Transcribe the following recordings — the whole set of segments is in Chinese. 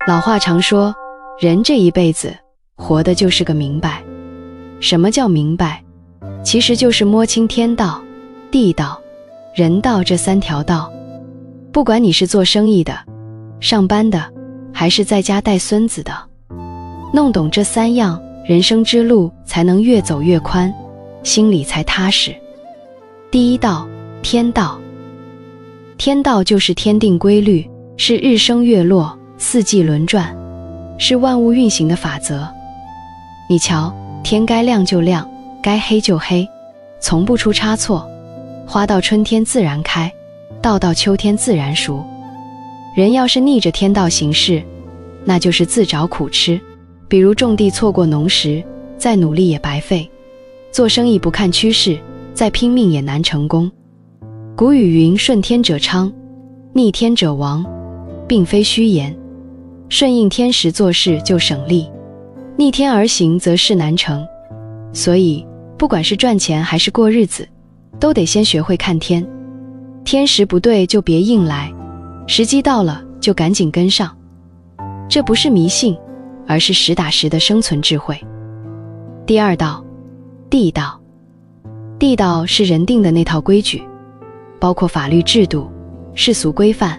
老話常說，人這一輩子活的就是個明白。什麼叫明白？其實就是摸清天道、地道、人道這三條道。不管你是做生意的、上班的，還是在家帶孫子的，弄懂這三樣，人生之路才能越走越寬，心裡才踏實。第一道，天道。天道就是天定規律，是日升月落、四季輪轉，是萬物運行的法則。你瞧，天該亮就亮，該黑就黑，從不出差錯。花到春天自然開，稻到秋天自然熟。人要是逆着天道行事，那就是自找苦吃。比如種地錯過農時，再努力也白費；做生意不看趨勢，再拼命也難成功。古語云：順天者昌，逆天者亡，並非虛言。順應天時做事就省力，逆天而行則事難成。所以不管是賺錢還是過日子，都得先學會看天。天時不對就別硬來，時機到了就趕緊跟上。這不是迷信，而是實打實的生存智慧。第二道，地道。地道是人定的那套規矩，包括法律制度、世俗規範、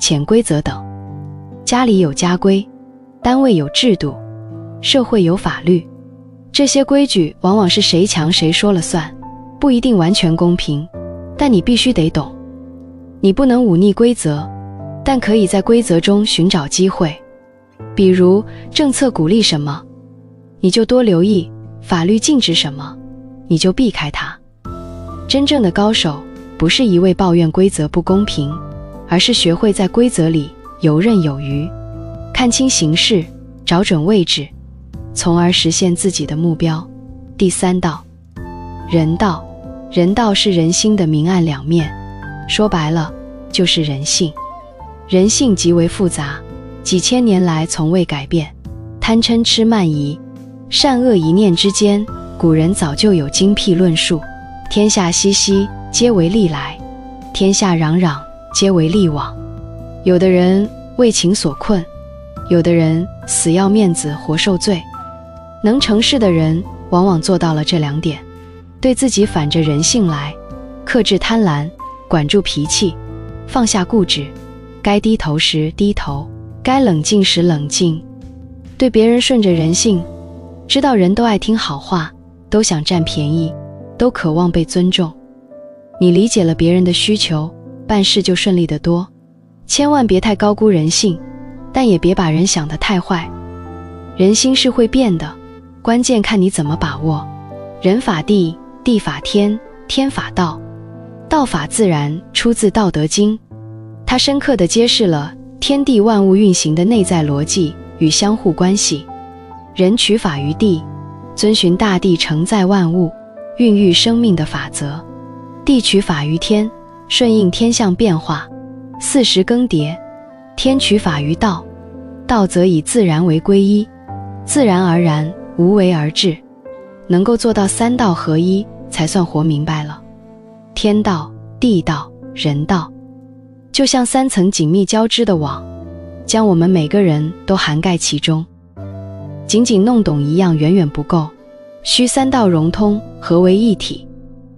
潛規則等。家裡有家規，單位有制度，社會有法律。這些規矩往往是誰強誰說了算，不一定完全公平，但你必須得懂。你不能忤逆規則，但可以在規則中尋找機會。比如政策鼓勵什麼，你就多留意；法律禁止什麼，你就避開它。真正的高手不是一味抱怨規則不公平，而是學會在規則裡游刃有餘，看清形勢，找準位置，從而實現自己的目標。第三道，人道。人道是人心的明暗兩面，說白了就是人性。人性極為複雜，幾千年來從未改变。貪嗔癡慢疑，善惡一念之間，古人早就有精闢論述。天下熙熙，皆為利來；天下攘攘，皆為利往。有的人為情所困，有的人死要面子活受罪。能成事的人往往做到了這兩點，對自己反着人性來，克制貪婪，管住脾氣，放下固執，該低頭時低頭，該冷靜時冷靜。對別人順着人性，知道人都愛聽好話，都想占便宜，都渴望被尊重。你理解了別人的需求，辦事就順利得多。千萬別太高估人性，但也別把人想得太壞。人心是會變的，關鍵看你怎麼把握。人法地，地法天，天法道，道法自然出自《道德經》，它深刻地揭示了天地萬物運行的內在邏輯與相互關係。人取法於地，遵循大地承載萬物、孕育生命的法則；地取法於天，順應天象變化、四時更迭；天取法於道，道則以自然為歸依，自然而然，無為而治。能夠做到三道合一，才算活明白了。天道、地道、人道，就像三層緊密交織的網，將我們每個人都涵蓋其中。僅僅弄懂一樣遠遠不夠，需三道融通，合為一體，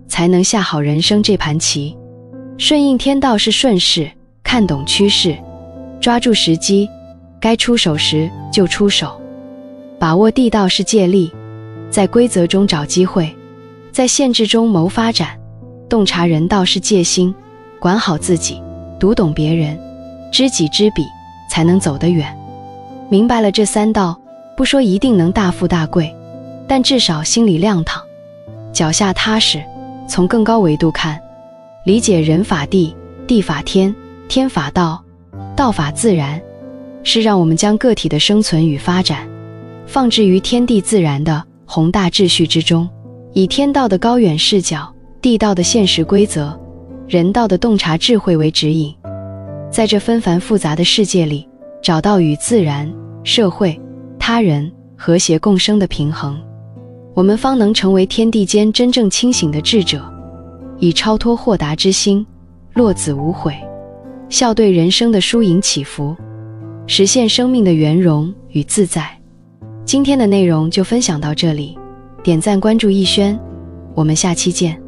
才能下好人生這盤棋。順應天道是順勢，看懂趨勢，抓住時機，該出手時就出手。把握地道是借力，在規則中找機會，在限制中謀發展。洞察人道是戒心，管好自己，讀懂別人，知己知彼，才能走得遠。明白了這三道，不說一定能大富大貴，但至少心裡亮堂，腳下踏實。從更高維度看，理解人法地，地法天，天法道，道法自然，是讓我們將個體的生存與發展放置於天地自然的宏大秩序之中，以天道的高遠視角、地道的現實規則、人道的洞察智慧為指引，在這紛繁複雜的世界裡，找到與自然、社會、他人和諧共生的平衡，我們方能成為天地間真正清醒的智者，以超脫豁達之心，落子無悔，笑對人生的輸贏起伏。實現生命的圓融與自在。今天的內容就分享到這裡，點讚關注逸軒，我們下期見。